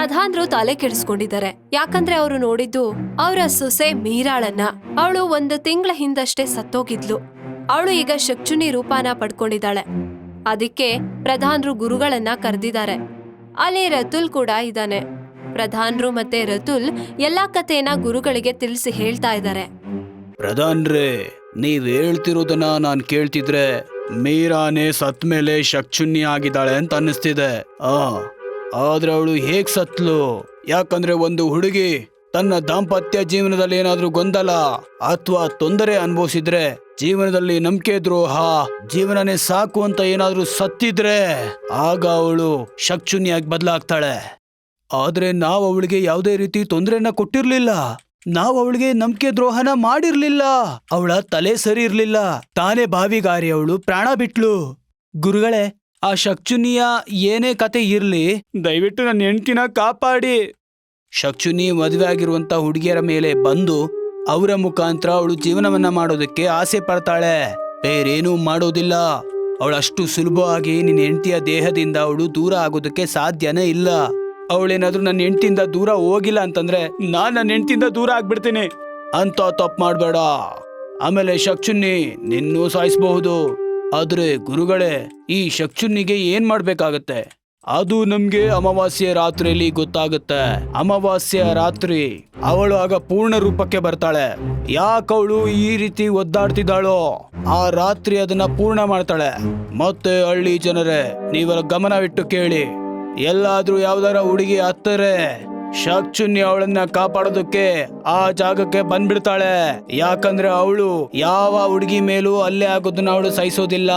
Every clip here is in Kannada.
ಪ್ರಧಾನರು ತಲೆ ಕೆಡಿಸ್ಕೊಂಡಿದ್ದಾರೆ. ಯಾಕಂದ್ರೆ ಅವರು ನೋಡಿದ್ದು ಅವರ ಸೊಸೆ ಮೀರಾಳನ್ನ. ಅವಳು 1 ತಿಂಗಳ ಹಿಂದಷ್ಟೇ ಸತ್ತೋಗಿದ್ಲು. ಅವಳು ಈಗ ಶಕ್ಚುನಿ ರೂಪಾನ ಪಡ್ಕೊಂಡಿದ್ದಾಳೆ. ಅದಕ್ಕೆ ಪ್ರಧಾನರು ಗುರುಗಳನ್ನ ಕರೆದಿದ್ದಾರೆ. ಅಲ್ಲಿ ರತುಲ್ ಕೂಡ ಇದ್ದಾನೆ. ಪ್ರಧಾನರು ಮತ್ತೆ ರತುಲ್ ಎಲ್ಲಾ ಕಥೆಯನ್ನ ಗುರುಗಳಿಗೆ ತಿಳಿಸಿ ಹೇಳ್ತಾ ಇದ್ದಾರೆ. ಪ್ರಧಾನ್ರೇ, ನೀವ್ ಹೇಳ್ತಿರೋದನ್ನ ನಾನ್ ಕೇಳ್ತಿದ್ರೆ ಮೀರಾನೇ ಸತ್ ಮೇಲೆ ಶಕ್ಚುನ್ನಿ ಆಗಿದ್ದಾಳೆ ಅಂತ ಅನ್ನಿಸ್ತಿದೆ. ಆದ್ರೆ ಅವಳು ಹೇಗ್ ಸತ್ಲು? ಯಾಕಂದ್ರೆ ಒಂದು ಹುಡುಗಿ ತನ್ನ ದಾಂಪತ್ಯ ಜೀವನದಲ್ಲಿ ಏನಾದ್ರೂ ಗೊಂದಲ ಅಥವಾ ತೊಂದರೆ ಅನುಭವಿಸಿದ್ರೆ, ಜೀವನದಲ್ಲಿ ನಂಬಿಕೆ ದ್ರೋಹ, ಜೀವನನೇ ಸಾಕು ಅಂತ ಏನಾದ್ರೂ ಸತ್ತಿದ್ರೆ ಆಗ ಅವಳು ಶಕ್ಚುನ್ನಿಯಾಗಿ ಬದಲಾಗ್ತಾಳೆ. ಆದ್ರೆ ನಾವ್ ಅವಳಿಗೆ ಯಾವುದೇ ರೀತಿ ತೊಂದರೆನ ಕೊಟ್ಟಿರ್ಲಿಲ್ಲ. ನಾವ್ ಅವಳಿಗೆ ನಂಬಿಕೆ ದ್ರೋಹನ ಮಾಡಿರ್ಲಿಲ್ಲ. ಅವಳ ತಲೆ ಸರಿ ಇರ್ಲಿಲ್ಲ. ತಾನೇ ಬಾವಿಗಾರಿ ಅವಳು ಪ್ರಾಣ ಬಿಟ್ಲು. ಗುರುಗಳೇ, ಆ ಶಕ್ಚುನಿಯ ಏನೇ ಕತೆ ಇರ್ಲಿ, ದಯವಿಟ್ಟು ನನ್ನ ಹೆಂಡತಿನ ಕಾಪಾಡಿ. ಶಕ್ಚುನಿ ಮದುವೆ ಆಗಿರುವಂತ ಹುಡುಗಿಯರ ಮೇಲೆ ಬಂದು ಅವರ ಮುಖಾಂತರ ಅವಳು ಜೀವನವನ್ನ ಮಾಡೋದಕ್ಕೆ ಆಸೆ ಪಡ್ತಾಳೆ. ಬೇರೇನೂ ಮಾಡೋದಿಲ್ಲ. ಅವಳಷ್ಟು ಸುಲಭವಾಗಿ ನಿನ್ನ ಹೆಂಡತಿಯ ದೇಹದಿಂದ ಅವಳು ದೂರ ಆಗೋದಕ್ಕೆ ಸಾಧ್ಯನೇ ಇಲ್ಲ. ಅವಳೇನಾದ್ರೂ ನನ್ನ ಹೆಂಡತಿಯಿಂದ ದೂರ ಹೋಗಿಲ್ಲ ಅಂತಂದ್ರೆ ನಾನ್ ನನ್ನ ಹೆಂಡತಿಯಿಂದ ದೂರ ಆಗ್ಬಿಡ್ತೀನಿ ಅಂತ ತಪ್ಪು ಮಾಡ್ಬೇಡ. ಆಮೇಲೆ ಶಕ್ಚುನ್ನಿ ನಿನ್ನೂ ಸಾಯಿಸಬಹುದು. ಆದ್ರೆ ಗುರುಗಳೇ, ಈ ಶಕ್ಚುನ್ನಿಗೆ ಏನ್ ಮಾಡ್ಬೇಕಾಗತ್ತೆ? ಅದು ನಮ್ಗೆ ಅಮಾವಾಸ್ಯೆ ರಾತ್ರಿಯಲ್ಲಿ ಗೊತ್ತಾಗುತ್ತೆ. ಅಮಾವಾಸ್ಯೆ ರಾತ್ರಿ ಅವಳು ಆಗ ಪೂರ್ಣ ರೂಪಕ್ಕೆ ಬರ್ತಾಳೆ. ಯಾಕವಳು ಈ ರೀತಿ ಒದ್ದಾಡ್ತಿದ್ದಾಳೋ ಆ ರಾತ್ರಿ ಅದನ್ನ ಪೂರ್ಣ ಮಾಡ್ತಾಳೆ. ಮತ್ತೆ ಹಳ್ಳಿ ಜನರೇ, ನೀವೆಲ್ಲ ಗಮನವಿಟ್ಟು ಕೇಳಿ. ಎಲ್ಲಾದ್ರೂ ಯಾವ್ದಾರ ಹುಡುಗಿ ಹತ್ತರೆ ಶಕ್ಚುನ್ನಿ ಅವಳನ್ನ ಕಾಪಾಡೋದಕ್ಕೆ ಆ ಜಾಗಕ್ಕೆ ಬಂದ್ಬಿಡ್ತಾಳೆ. ಯಾಕಂದ್ರೆ ಅವಳು ಯಾವ ಹುಡುಗಿ ಮೇಲೂ ಹಲ್ಲೆ ಆಗೋದನ್ನ ಅವಳು ಸಹಿಸೋದಿಲ್ಲ.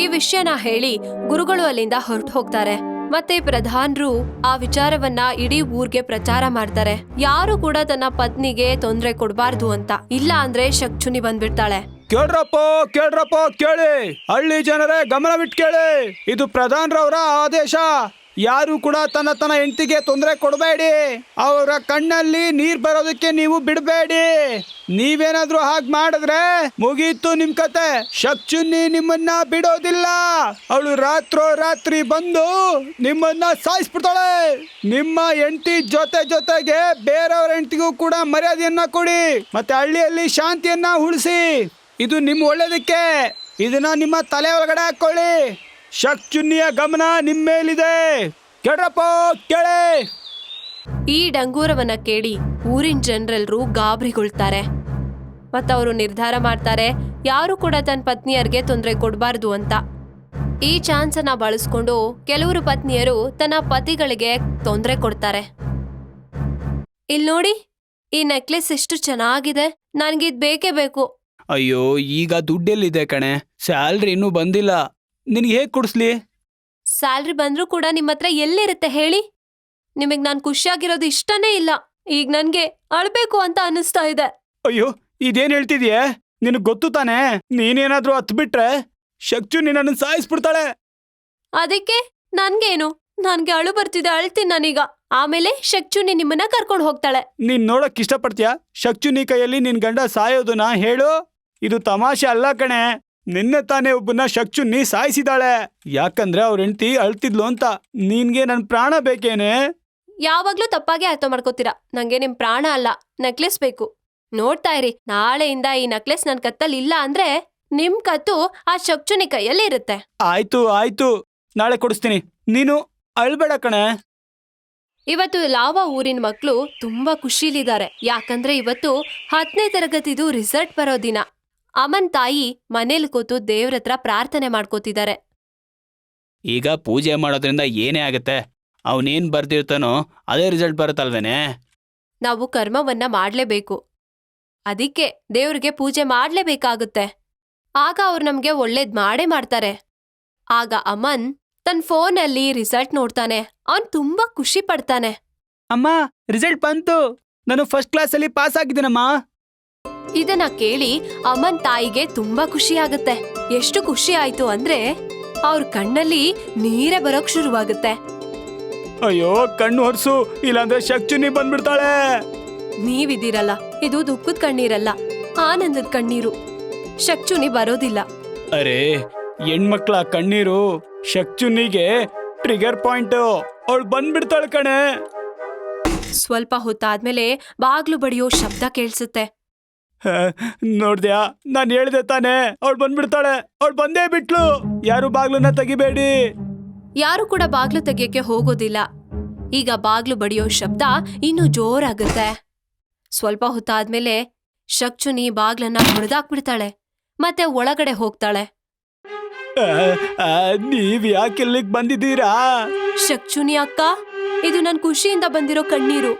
ಈ ವಿಷಯನ ಹೇಳಿ ಗುರುಗಳು ಅಲ್ಲಿಂದ ಹೊರಟು ಹೋಗ್ತಾರೆ. ಮತ್ತೆ ಪ್ರಧಾನರು ಆ ವಿಚಾರವನ್ನ ಇಡೀ ಊರ್ಗೆ ಪ್ರಚಾರ ಮಾಡ್ತಾರೆ. ಯಾರು ಕೂಡ ತನ್ನ ಪತ್ನಿಗೆ ತೊಂದ್ರೆ ಕೊಡಬಾರ್ದು ಅಂತ. ಇಲ್ಲ ಅಂದ್ರೆ ಶಕ್ಚುನಿ ಬಂದ್ಬಿಡ್ತಾಳೆ. ಕೇಳ್ರಪ್ಪ ಕೇಳಿ, ಹಳ್ಳಿ ಜನರೇ ಗಮನವಿಟ್ಟು ಕೇಳಿ. ಇದು ಪ್ರಧಾನರವರ ಆದೇಶ. ಯಾರು ಕೂಡ ತನ್ನ ಹೆಂಡತಿಗೆ ತೊಂದರೆ ಕೊಡಬೇಡಿ. ಅವರ ಕಣ್ಣಲ್ಲಿ ನೀರ್ ಬರೋದಕ್ಕೆ ನೀವು ಬಿಡಬೇಡಿ. ನೀವೇನಾದ್ರೂ ಹಾಗೆ ಮಾಡಿದ್ರೆ ಮುಗೀತು ನಿಮ್ ಕತೆ. ಶಕ್ಚುನ್ನಿ ನಿಮ್ಮನ್ನ ಬಿಡೋದಿಲ್ಲ. ಅವಳು ರಾತ್ರಿ ಬಂದು ನಿಮ್ಮನ್ನ ಸಾಯಿಸ್ಬಿಡ್ತಾಳೆ. ನಿಮ್ಮ ಹೆಂಡತಿ ಜೊತೆಗೆ ಬೇರೆಯವ್ರ ಹೆಂಡತಿಗೂ ಕೂಡ ಮರ್ಯಾದೆಯನ್ನ ಕೊಡಿ. ಮತ್ತೆ ಹಳ್ಳಿಯಲ್ಲಿ ಶಾಂತಿಯನ್ನ ಉಳಿಸಿ. ಇದು ನಿಮ್ ಒಳ್ಳೇದಕ್ಕೆ. ಇದನ್ನ ನಿಮ್ಮ ತಲೆ ಒಳಗಡೆ ಹಾಕೊಳ್ಳಿ. ಶಕ್ಚುನ್ನಿಯ ಗಮನ ನಿಮ್ಮ ಮೇಲಿದೆ. ಕೇಳ್ರಪ್ಪ ಕೇಳಿ. ಈ ಡಂಗೂರವನ್ನ ಕೇಳಿ ಊರಿನ ಜನರೆಲ್ಲರೂ ಗಾಬರಿಗೊಳ್ತಾರೆ. ಮತ್ತವರು ನಿರ್ಧಾರ ಮಾಡ್ತಾರೆ ಯಾರು ಕೂಡ ತನ್ನ ಪತ್ನಿಯರಿಗೆ ತೊಂದರೆ ಕೊಡಬಾರ್ದು ಅಂತ. ಈ ಚಾನ್ಸ್ ಅನ್ನ ಬಳಸ್ಕೊಂಡು ಕೆಲವರು ಪತ್ನಿಯರು ತನ್ನ ಪತಿಗಳಿಗೆ ತೊಂದರೆ ಕೊಡ್ತಾರೆ. ಇಲ್ಲಿ ನೋಡಿ, ಈ ನೆಕ್ಲೆಸ್ ಎಷ್ಟು ಚೆನ್ನಾಗಿದೆ. ನನ್ಗಿದ್ ಬೇಕೇ ಬೇಕು. ಅಯ್ಯೋ, ಈಗ ದುಡ್ಡೆಲ್ಲಿದೆ ಕಣೆ. ಸ್ಯಾಲ್ರಿ ಇನ್ನೂ ಬಂದಿಲ್ಲ. ನಿನ್ಗೆ ಹೇಗ್ ಕೊಡಿಸ್ಲಿ? ಸ್ಯಾಲ್ರಿ ಬಂದ್ರೂ ಕೂಡ ನಿಮ್ಮ ಹತ್ರ ಎಲ್ಲಿರುತ್ತೆ ಹೇಳಿ? ನಿಮಗ್ ನಾನ್ ಖುಷಿಯಾಗಿರೋದು ಇಷ್ಟನೇ ಇಲ್ಲ. ಈಗ ನನ್ಗೆ ಅಳ್ಬೇಕು ಅಂತ ಅನಿಸ್ತಾ ಇದೆ. ಅಯ್ಯೋ, ಇದೇನ್ ಹೇಳ್ತಿದ್ಯೆ? ನಿನಗ್ ಗೊತ್ತು ತಾನೆ, ನೀನೇನಾದ್ರೂ ಹತ್ ಬಿಟ್ರೆ ಶಕ್ಚುನಿ ನನ್ನ ಸಾಯಿಸ್ಬಿಡ್ತಾಳೆ. ಅದಕ್ಕೆ ನನ್ಗೇನು? ನನ್ಗೆ ಅಳು ಬರ್ತಿದೆ, ಅಳ್ತೀನಿ ನಾನೀಗ. ಆಮೇಲೆ ಶಕ್ಚುನಿ ನಿಮ್ಮನ್ನ ಕರ್ಕೊಂಡು ಹೋಗ್ತಾಳೆ. ನೀನ್ ನೋಡಕ್ ಇಷ್ಟಪಡ್ತೀಯಾ ಶಕ್ಚುನಿ ಕೈಯಲ್ಲಿ ನಿನ್ ಗಂಡ ಸಾಯೋದನ್ನ? ಹೇಳು, ಇದು ತಮಾಷೆ ಅಲ್ಲ ಕಣೆ. ನಿನ್ನೆ ತಾನೇ ಒಬ್ಬನ ಶಕ್ಚುನಿ ಸಾಯಿಸಿದಾಳೆ. ಯಾಕಂದ್ರೆ ಅವ್ರ ಹೆಂಡತಿ ಅಳ್ತಿದ್ಲು ಅಂತ. ನಿನ್ಗೆ ನನ್ ಪ್ರಾಣ ಬೇಕೇನೆ? ಯಾವಾಗ್ಲೂ ತಪ್ಪಾಗೆ ಅರ್ಥ ಮಾಡ್ಕೋತೀರಾ. ನಂಗೆ ನಿಮ್ ಪ್ರಾಣ ಅಲ್ಲ, ನೆಕ್ಲೆಸ್ ಬೇಕು. ನೋಡ್ತಾ ಇರಿ, ನಾಳೆಯಿಂದ ಈ ನೆಕ್ಲೆಸ್ ನನ್ ಕತ್ತಲ್ಲಿ ಇಲ್ಲ ಅಂದ್ರೆ ನಿಮ್ ಕತ್ತು ಆ ಶಕ್ಚುನಿ ಕೈಯಲ್ಲಿ ಇರುತ್ತೆ. ಆಯ್ತು, ನಾಳೆ ಕೊಡಿಸ್ತೀನಿ. ನೀನು ಅಳ್ಬೇಡ ಕಣೆ. ಇವತ್ತು ಲಾವಾ ಊರಿನ ಮಕ್ಳು ತುಂಬಾ ಖುಷಿಲಿದ್ದಾರೆ. ಯಾಕಂದ್ರೆ ಇವತ್ತು 10ನೇ ತರಗತಿದು ರಿಸಲ್ಟ್ ಬರೋ ದಿನ. ಅಮನ್ ತಾಯಿ ಮನೇಲಿ ಕೂತು ದೇವ್ರತ್ರ ಪ್ರಾರ್ಥನೆ ಮಾಡ್ಕೋತಿದ್ದಾರೆ. ಈಗ ಪೂಜೆ ಮಾಡೋದ್ರಿಂದ ಏನೇ ಆಗತ್ತೆ? ಅವನೇನ್ ಬರ್ದಿರ್ತಾನೋ ಅದೇ ರಿಸಲ್ಟ್ ಬರುತ್ತಲ್ವೇನೆ? ನಾವು ಕರ್ಮವನ್ನ ಮಾಡ್ಲೇಬೇಕು. ಅದಕ್ಕೆ ದೇವ್ರಿಗೆ ಪೂಜೆ ಮಾಡ್ಲೇಬೇಕಾಗುತ್ತೆ. ಆಗ ಅವ್ರು ನಮ್ಗೆ ಒಳ್ಳೇದ್ ಮಾಡೇ ಮಾಡ್ತಾರೆ. ಆಗ ಅಮನ್ ತನ್ನ ಫೋನಲ್ಲಿ ರಿಸಲ್ಟ್ ನೋಡ್ತಾನೆ. ಅವನ್ ತುಂಬಾ ಖುಷಿ ಪಡ್ತಾನೆ. ಅಮ್ಮ, ರಿಸಲ್ಟ್ ಬಂತು. ನಾನು ಫಸ್ಟ್ ಕ್ಲಾಸಲ್ಲಿ ಪಾಸ್ ಆಗಿದ್ದೀನಮ್ಮ. ಇದನ್ನ ಕೇಳಿ ಅಮನ್ ತಾಯಿಗೆ ತುಂಬಾ ಖುಷಿ ಆಗುತ್ತೆ. ಎಷ್ಟು ಖುಷಿ ಆಯ್ತು ಅಂದ್ರೆ ಅವ್ರ ಕಣ್ಣಲ್ಲಿ ನೀರೇ ಬರೋಕ್ ಶುರುವಾಗುತ್ತೆ. ಅಯ್ಯೋ, ಕಣ್ಣು ಹೊರ್ಸು, ಇಲ್ಲಾಂದ್ರೆ ಶಕ್ಚುನಿ ಬಂದ್ಬಿಡ್ತಾಳೆ. ನೀವಿದ್ದೀರಲ್ಲ, ಇದು ದುಃಖದ ಕಣ್ಣೀರಲ್ಲ, ಆನಂದದ ಕಣ್ಣೀರು. ಶಕ್ಚುನಿ ಬರೋದಿಲ್ಲ. ಅರೆ, ಹೆಣ್ಮಕ್ಳ ಕಣ್ಣೀರು ಶಕ್ಚುನಿಗೆ ಟ್ರಿಗರ್ ಪಾಯಿಂಟ್. ಅವಳು ಬಂದ್ಬಿಡ್ತಾಳೆ ಕಣೆ. ಸ್ವಲ್ಪ ಹೊತ್ತಾದ್ಮೇಲೆ ಬಾಗ್ಲು ಬಡಿಯೋ ಶಬ್ದ ಕೇಳಿಸುತ್ತೆ. ನೋಡ್ದ್ಯಾ, ನಾನ್ ಹೇಳ್ದೆ ತಾನೆ, ಅವಳು ಬಂದ್ಬಿಡ್ತಾಳೆ. ಅವಳು ಬಂದೇ ಬಿಟ್ಲು. ಯಾರು ಬಾಗ್ಲನ್ನ ತೆಗಿಬೇಡಿ. ಯಾರು ಕೂಡ ಬಾಗ್ಲು ತೆಗಿಯಕ್ಕೆ ಹೋಗೋದಿಲ್ಲ. ಈಗ ಬಾಗ್ಲು ಬಡಿಯೋ ಶಬ್ದ ಇನ್ನೂ ಜೋರಾಗುತ್ತೆ. ಸ್ವಲ್ಪ ಹೊತ್ತಾದ್ಮೇಲೆ ಶಕ್ಚುನಿ ಬಾಗ್ಲನ್ನ ಹೊಡೆದಾಕ್ಬಿಡ್ತಾಳೆ ಮತ್ತೆ ಒಳಗಡೆ ಹೋಗ್ತಾಳೆ. ನೀವ್ ಯಾಕೆ ಇಲ್ಲಿಗ್ ಬಂದಿದ್ದೀರಾ? ಶಕ್ಚುನಿ ಅಕ್ಕ, ಇದು ನನ್ ಖುಷಿಯಿಂದ ಬಂದಿರೋ ಕಣ್ಣೀರು.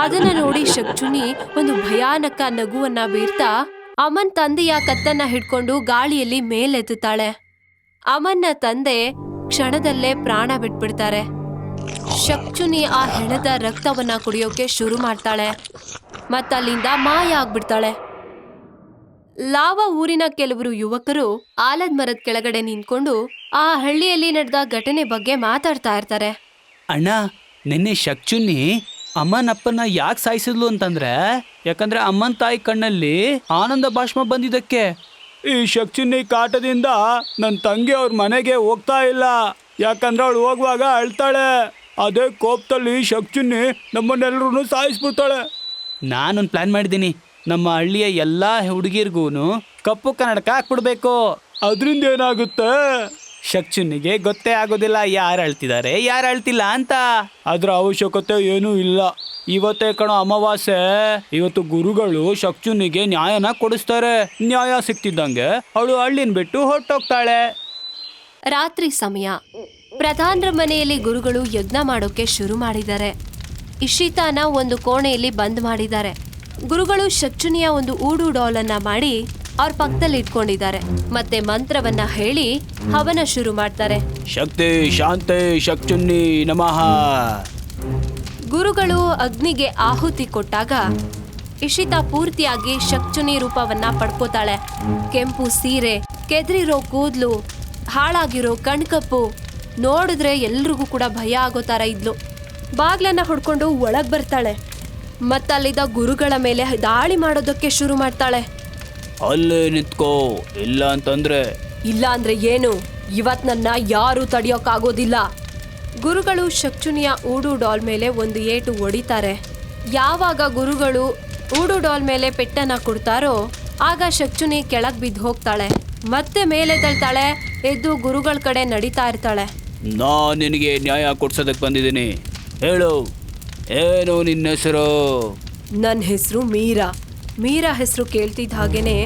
ಅದನ್ನ ನೋಡಿ ಶಕ್ಚುನಿ ಒಂದು ಭಯಾನಕ ನಗುವನ್ನ ಬೀರ್ತಾ ಅಮನ್ ತಂದೆಯ ಕತ್ತನ್ನ ಹಿಡ್ಕೊಂಡು ಗಾಳಿಯಲ್ಲಿ ಮೇಲೆತ್ತುತ್ತಾಳೆ. ಅಮನ್ನ ತಂದೆ ಕ್ಷಣದಲ್ಲೇ ಪ್ರಾಣ ಬಿಟ್ಬಿಡ್ತಾರೆ. ಶಕ್ಚುನಿ ಆ ಹೆಣದ ರಕ್ತವನ್ನ ಕುಡಿಯೋಕೆ ಶುರು ಮಾಡ್ತಾಳೆ ಮತ್ತಲ್ಲಿಂದ ಮಾಯ ಆಗ್ಬಿಡ್ತಾಳೆ. ಲಾವಾ ಊರಿನ ಕೆಲವರು ಯುವಕರು ಆಲದ ಮರದ ಕೆಳಗಡೆ ನಿಂತ್ಕೊಂಡು ಆ ಹಳ್ಳಿಯಲ್ಲಿ ನಡೆದ ಘಟನೆ ಬಗ್ಗೆ ಮಾತಾಡ್ತಾ ಇರ್ತಾರೆ. ಅಣ್ಣ, ನಿನ್ನೆ ಶಕ್ಚುನಿ ಅಮ್ಮನ ಅಪ್ಪನ ಯಾಕೆ ಸಾಯಿಸಿದ್ಲು ಅಂತಂದ್ರೆ, ಯಾಕಂದ್ರೆ ಅಮ್ಮನ ತಾಯಿ ಕಣ್ಣಲ್ಲಿ ಆನಂದ ಭಾಷ್ಮ ಬಂದಿದ್ದಕ್ಕೆ. ಈ ಶಕ್ಚುನಿ ಕಾಟದಿಂದ ನನ್ನ ತಂಗಿ ಅವ್ರ ಮನೆಗೆ ಹೋಗ್ತಾ ಇಲ್ಲ. ಯಾಕಂದ್ರೆ ಅವಳು ಹೋಗುವಾಗ ಅಳ್ತಾಳೆ. ಅದೇ ಕೋಪದಲ್ಲಿ ಶಕ್ಚುನಿ ನಮ್ಮನ್ನೆಲ್ಲರೂ ಸಾಯಿಸ್ಬಿಡ್ತಾಳೆ. ನಾನೊಂದು ಪ್ಲಾನ್ ಮಾಡಿದ್ದೀನಿ. ನಮ್ಮ ಹಳ್ಳಿಯ ಎಲ್ಲಾ ಹುಡುಗಿರ್ಗೂ ಕಪ್ಪು ಕನ್ನಡಕ ಹಾಕ್ಬಿಡ್ಬೇಕು. ಅದರಿಂದ ಏನಾಗುತ್ತೆ? ಶಕ್ಚುನಿಗೆ ಗೊತ್ತೇ ಆಗೋದಿಲ್ಲ ಯಾರು ಅಳ್ತಿದ್ದಾರೆ ಯಾರು ಅಳ್ತಿಲ್ಲ ಅಂತ. ಅದ್ರ ಅವಶ್ಯಕತೆ ಏನೂ ಇಲ್ಲ. ಇವತ್ತೇ ಕಣೋ ಅಮಾವಾಸ್ಯೆ. ಇವತ್ತು ಗುರುಗಳು ಶಕ್ಚುನಿಗೆ ನ್ಯಾಯನ ಕೊಡಿಸ್ತಾರೆ. ನ್ಯಾಯ ಸಿಕ್ತಿದ್ದಂಗೆ ಅವಳು ಹಳ್ಳಿನ ಬಿಟ್ಟು ಹೊರಟೋಗ್ತಾಳೆ. ರಾತ್ರಿ ಸಮಯ. ಪ್ರಧಾನರ ಮನೆಯಲ್ಲಿ ಗುರುಗಳು ಯಜ್ಞ ಮಾಡೋಕೆ ಶುರು ಮಾಡಿದ್ದಾರೆ. ಇಶಿತಾನ ಒಂದು ಕೋಣೆಯಲ್ಲಿ ಬಂದ್ ಮಾಡಿದ್ದಾರೆ. ಗುರುಗಳು ಶಕ್ಚುನಿಯ ಒಂದು ಊಡು ಡಾಲ್ ಅನ್ನ ಮಾಡಿ ಅವ್ರ ಪಕ್ಕದಲ್ಲಿ ಇಟ್ಕೊಂಡಿದ್ದಾರೆ ಮತ್ತೆ ಮಂತ್ರವನ್ನ ಹೇಳಿ ಹವನ ಶುರು ಮಾಡ್ತಾರೆ. ಶಕ್ತಿ ಶಾಂತಿ ಶಕ್ಚುನಿ ನಮಃ. ಗುರುಗಳು ಅಗ್ನಿಗೆ ಆಹುತಿ ಕೊಟ್ಟಾಗ ಇಶಿತಾ ಪೂರ್ತಿಯಾಗಿ ಶಕ್ಚುನಿ ರೂಪವನ್ನ ಪಡ್ಕೋತಾಳೆ. ಕೆಂಪು ಸೀರೆ, ಕೆದ್ರಿರೋ ಕೂದ್ಲು, ಹಾಳಾಗಿರೋ ಕಣ್ಕಪ್ಪು ನೋಡಿದ್ರೆ ಎಲ್ರಿಗೂ ಕೂಡ ಭಯ ಆಗೋ ತರ ಇದ್ಲು. ಬಾಗ್ಲನ್ನ ಹೊಡ್ಕೊಂಡು ಒಳಗ್ ಬರ್ತಾಳೆ ಮತ್ತಲ್ಲಿದ್ದ ಗುರುಗಳ ಮೇಲೆ ದಾಳಿ ಮಾಡೋದಕ್ಕೆ ಶುರು ಮಾಡ್ತಾಳೆ. ಅಲ್ಲೇ ನಿಂತ್ಕೋ, ಇಲ್ಲ ಅಂತಂದ್ರೆ. ಇಲ್ಲ ಅಂದ್ರೆ ಏನು? ಇವತ್ ನನ್ನ ಯಾರು ತಡಿಯೋಕ್ಕಾಗೋದಿಲ್ಲ. ಗುರುಗಳು ಶಕ್ಚುನಿಯ ಊಡು ಡಾಲ್ ಮೇಲೆ ಒಂದು ಏಟು ಹೊಡಿತಾರೆ. ಯಾವಾಗ ಗುರುಗಳು ಊಡು ಡಾಲ್ ಮೇಲೆ ಪೆಟ್ಟನ್ನ ಕೊಡ್ತಾರೋ ಆಗ ಶಕ್ಚುನಿ ಕೆಳಗ್ ಬಿದ್ದು ಹೋಗ್ತಾಳೆ. ಮತ್ತೆ ಮೇಲೆ ತಳ್ತಾಳೆ. ಎದ್ದು ಗುರುಗಳ ಕಡೆ ನಡೀತಾ ಇರ್ತಾಳೆ. ನಾನ್ ನಿನಗೆ ನ್ಯಾಯ ಕೊಡ್ಸೋದಕ್ಕೆ ಬಂದಿದ್ದೀನಿ. ಹೇಳು, ಏನು ನಿನ್ನ ಹೆಸರು? ನನ್ನ ಹೆಸರು ಮೀರಾ. ಮೀರಾ ಹೆಸರು ಕೇಳ್ತಿದ್ದ ಹಾಗೇನೆ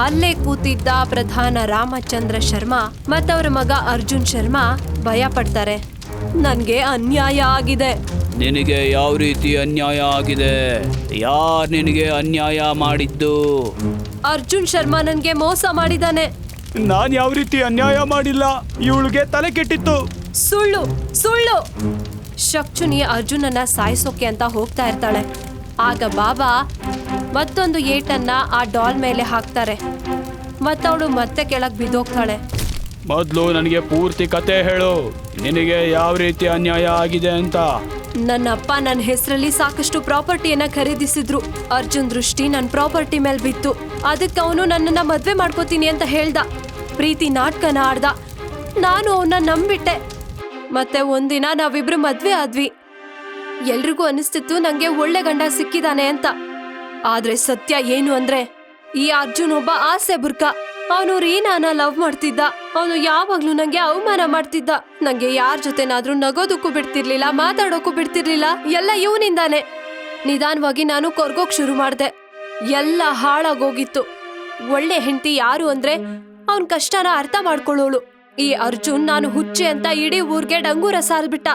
ಅಲ್ಲೇ ಕೂತಿದ್ದ ಪ್ರಧಾನ ರಾಮಚಂದ್ರ ಶರ್ಮಾ ಮತ್ತವರ ಮಗ ಅರ್ಜುನ್ ಶರ್ಮಾ ಭಯ ಪಡ್ತಾರೆ. ನನ್ಗೆ ಅನ್ಯಾಯ ಆಗಿದೆ. ನಿನಗೆ ಯಾವ ರೀತಿ ಅನ್ಯಾಯ ಆಗಿದೆ? ಯಾರು ನಿನಗೆ ಅನ್ಯಾಯ ಮಾಡಿದ್ದು? ಅರ್ಜುನ್ ಶರ್ಮಾ ನನ್ಗೆ ಮೋಸ ಮಾಡಿದಾನೆ. ನಾನ್ ಯಾವ ರೀತಿ ಅನ್ಯಾಯ ಮಾಡಿಲ್ಲ. ಇವಳಿಗೆ ತಲೆ ಕೆಟ್ಟಿತ್ತು. ಸುಳ್ಳು ಸುಳ್ಳು. ಶಕ್ಚುನಿ ಅರ್ಜುನನ್ನ ಸಾಯಿಸೋಕೆ ಅಂತ ಹೋಗ್ತಾ ಇರ್ತಾಳೆ. ಆಗ ಬಾಬಾ ಮತ್ತೊಂದು ಏಟನ್ನ ಆ ಡಾಲ್ ಮೇಲೆ ಹಾಕ್ತಾರೆ ಮತ್ತವಳು ಮತ್ತೆ ಕೆಳಗ್ ಬಿದ್ದೋಗ್ತಾಳೆ. ಮೊದ್ಲು ನನಗೆ ಪೂರ್ತಿ ಕತೆ ಹೇಳು. ನಿನಗೆ ಯಾವ ರೀತಿ ಅನ್ಯಾಯ ಆಗಿದೆ ಅಂತ. ನನ್ನ ಅಪ್ಪ ನನ್ನ ಹೆಸರಲ್ಲಿ ಸಾಕಷ್ಟು ಪ್ರಾಪರ್ಟಿಯನ್ನ ಖರೀದಿಸಿದ್ರು. ಅರ್ಜುನ್ ದೃಷ್ಟಿ ನನ್ನ ಪ್ರಾಪರ್ಟಿ ಮೇಲೆ ಬಿತ್ತು. ಅದಕ್ಕೆ ಅವನು ನನ್ನನ್ನ ಮದ್ವೆ ಮಾಡ್ಕೋತೀನಿ ಅಂತ ಹೇಳ್ದ. ಪ್ರೀತಿ ನಾಟಕನ ಆಡ್ದ. ನಾನು ಅವನ್ನ ನಂಬಿಟ್ಟೆ. ಮತ್ತೆ ಒಂದಿನ ನಾವಿಬ್ರು ಮದ್ವೆ ಆದ್ವಿ. ಎಲ್ರಿಗೂ ಅನಿಸ್ತಿತ್ತು ನಂಗೆ ಒಳ್ಳೆ ಗಂಡ ಸಿಕ್ಕಿದಾನೆ ಅಂತ. ಆದ್ರೆ ಸತ್ಯ ಏನು ಅಂದ್ರೆ ಈ ಅರ್ಜುನ್ ಒಬ್ಬ ಆಸೆ ಬುರ್ಕ. ಅವನು ರೀನಾನ ಲವ್ ಮಾಡ್ತಿದ್ದ. ಅವನು ಯಾವಾಗ್ಲೂ ನಂಗೆ ಅವಮಾನ ಮಾಡ್ತಿದ್ದ. ನಂಗೆ ಯಾರ ಜೊತೆನಾದ್ರೂ ನಗೋದಕ್ಕೂ ಬಿಡ್ತಿರ್ಲಿಲ್ಲ, ಮಾತಾಡೋಕ್ಕೂ ಬಿಡ್ತಿರ್ಲಿಲ್ಲ. ಎಲ್ಲ ಇವನಿಂದಾನೆ. ನಿಧಾನವಾಗಿ ನಾನು ಕೊರ್ಗೋಕ್ ಶುರು ಮಾಡ್ದೆ. ಎಲ್ಲ ಹಾಳಾಗೋಗಿತ್ತು. ಒಳ್ಳೆ ಹೆಂಡತಿ ಯಾರು ಅಂದ್ರೆ ಅವನ್ ಕಷ್ಟನ ಅರ್ಥ ಮಾಡ್ಕೊಳ್ಳೋಳು. ಈ ಅರ್ಜುನ್ ನಾನು ಹುಚ್ಚೆ ಅಂತ ಇಡೀ ಊರ್ಗೆ ಡಂಗೂರ ಸಾಲ್ಬಿಟ್ಟ.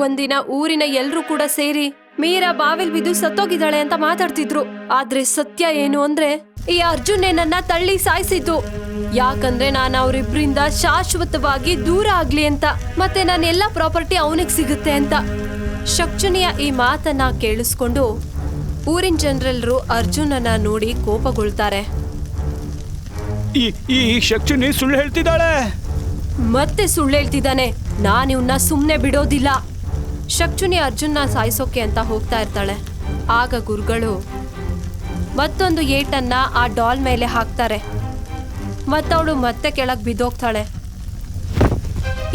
ಒಂದಿನ ಊರಿನ ಎಲ್ರೂ ಕೂಡ ಸೇರಿ ಮೀರಾ ಬಾವಿಲ್ ಬಿದ್ದು ಸತ್ತೋಗಿದ್ದಾಳೆ ಅಂತ ಮಾತಾಡ್ತಿದ್ರು. ಆದ್ರೆ ಸತ್ಯ ಏನು ಅಂದ್ರೆ ಈ ಅರ್ಜುನ್ನೇ ನನ್ನ ತಳ್ಳಿ ಸಾಯಿಸಿದ್ದು. ಯಾಕಂದ್ರೆ ನಾನು ಅವರಿಬ್ರಿಂದ ಶಾಶ್ವತವಾಗಿ ದೂರ ಆಗ್ಲಿ ಅಂತ, ಮತ್ತೆ ನನ್ನ ಎಲ್ಲ ಪ್ರಾಪರ್ಟಿ ಅವನಿಗೆ ಸಿಗುತ್ತೆ ಅಂತ. ಶಕ್ಚುನಿಯ ಈ ಮಾತನ್ನ ಕೇಳಿಸ್ಕೊಂಡು ಊರಿನ ಜನರೆಲ್ಲರೂ ಅರ್ಜುನನ್ನ ನೋಡಿ ಕೋಪಗೊಳ್ತಾರೆ. ಈ ಶಕ್ಚುನಿ ಸುಳ್ಳು ಹೇಳ್ತಿದ್ದಾಳೆ. ಮತ್ತೆ ಸುಳ್ಳು ಹೇಳ್ತಿದ್ದಾನೆ. ನಾನು ಇವನ್ನ ಸುಮ್ಮನೆ ಬಿಡೋದಿಲ್ಲ. ಶಕ್ಚುನಿ ಅರ್ಜುನ್ನ ಸಾಯಿಸೋಕೆ ಅಂತ ಹೋಗ್ತಾ ಇರ್ತಾಳೆ. ಆಗ ಗುರುಗಳು ಮತ್ತೊಂದು ಏಟನ್ನ ಆ ಡಾಲ್ ಮೇಲೆ ಹಾಕ್ತಾರೆ ಮತ್ತವಳು ಮತ್ತೆ ಕೆಳಗ್ ಬಿದ್ದೋಗ್ತಾಳೆ.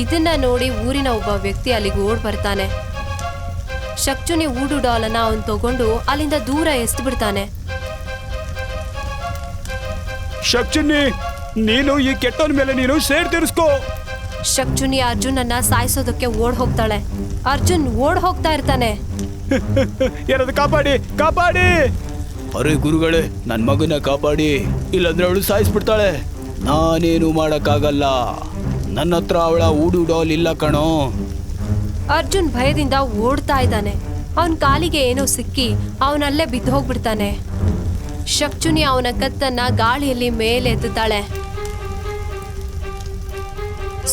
ಇದನ್ನ ನೋಡಿ ಊರಿನ ಒಬ್ಬ ವ್ಯಕ್ತಿ ಅಲ್ಲಿಗೆ ಓಡ್ ಬರ್ತಾನೆ. ಶಕ್ಚುನಿ ಊಡು ಡಾಲನ್ನ ಅವನ್ ತಗೊಂಡು ಅಲ್ಲಿಂದ ದೂರ ಎಸ್ದು ಬಿಡ್ತಾನೆ. ಶಕ್ಚುನಿ, ನೀನು ಈ ಕೆಟ್ಟವನ ಮೇಲೆ ನೀನು ಸೇರ್ ತೀರಿಸ್ಕೋ. ಶಕ್ಚುನಿ ಅರ್ಜುನನ್ನ ಸಾಯಿಸೋದಕ್ಕೆ ಓಡ್ ಹೋಗ್ತಾಳೆ. ಅರ್ಜುನ್ ಓಡ್ ಹೋಗ್ತಾ ಇರ್ತಾನೆ. ಯಾರಾದ್ರೂ ಕಾಪಾಡಿ, ಕಾಪಾಡಿ! ಅರೆ ಗುರುಗಳೇ, ನನ್ ಮಗನ ಕಾಪಾಡಿ, ಇಲ್ಲಂದ್ರೆ ಅವಳು ಸಾಯಿಸ್ಬಿಡ್ತಾಳೆ. ನಾನೇನು ಮಾಡಕ್ಕಾಗಲ್ಲ, ನನ್ನ ಹತ್ರ ಅವಳ ಊಡು ಡಾಲ್ ಇಲ್ಲ ಕಣೋ. ಅರ್ಜುನ್ ಭಯದಿಂದ ಓಡ್ತಾ ಇದ್ದಾನೆ. ಅವನ್ ಕಾಲಿಗೆ ಏನೋ ಸಿಕ್ಕಿ ಅವನಲ್ಲೇ ಬಿದ್ದು ಹೋಗ್ಬಿಡ್ತಾನೆ. ಶಕ್ಚುನಿ ಅವನ ಕತ್ತನ್ನ ಗಾಳಿಯಲ್ಲಿ ಮೇಲೆತ್ತುತ್ತಾಳೆ.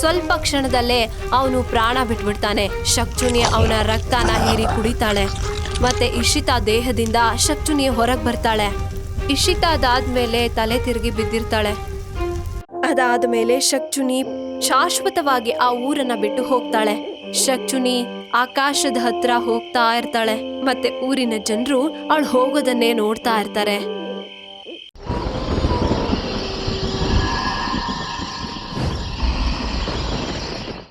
ಸ್ವಲ್ಪ ಕ್ಷಣದಲ್ಲೇ ಅವನು ಪ್ರಾಣ ಬಿಟ್ಬಿಡ್ತಾನೆ. ಶಕ್ಚುನಿ ಅವನ ರಕ್ತನ ಹೀರಿ ಕುಡಿತಾಳೆ. ಮತ್ತೆ ಇಶಿತಾ ದೇಹದಿಂದ ಶಕ್ಚುನಿ ಹೊರಗೆ ಬರ್ತಾಳೆ. ಇಶಿತಾ ಅದಾದ್ಮೇಲೆ ತಲೆ ತಿರುಗಿ ಬಿದ್ದಿರ್ತಾಳೆ. ಅದಾದ್ಮೇಲೆ ಶಕ್ಚುನಿ ಶಾಶ್ವತವಾಗಿ ಆ ಊರನ್ನ ಬಿಟ್ಟು ಹೋಗ್ತಾಳೆ. ಶಕ್ಚುನಿ ಆಕಾಶದ ಹತ್ರ ಹೋಗ್ತಾ ಇರ್ತಾಳೆ. ಮತ್ತೆ ಊರಿನ ಜನರು ಅವಳು ಹೋಗೋದನ್ನೇ ನೋಡ್ತಾ ಇರ್ತಾರೆ.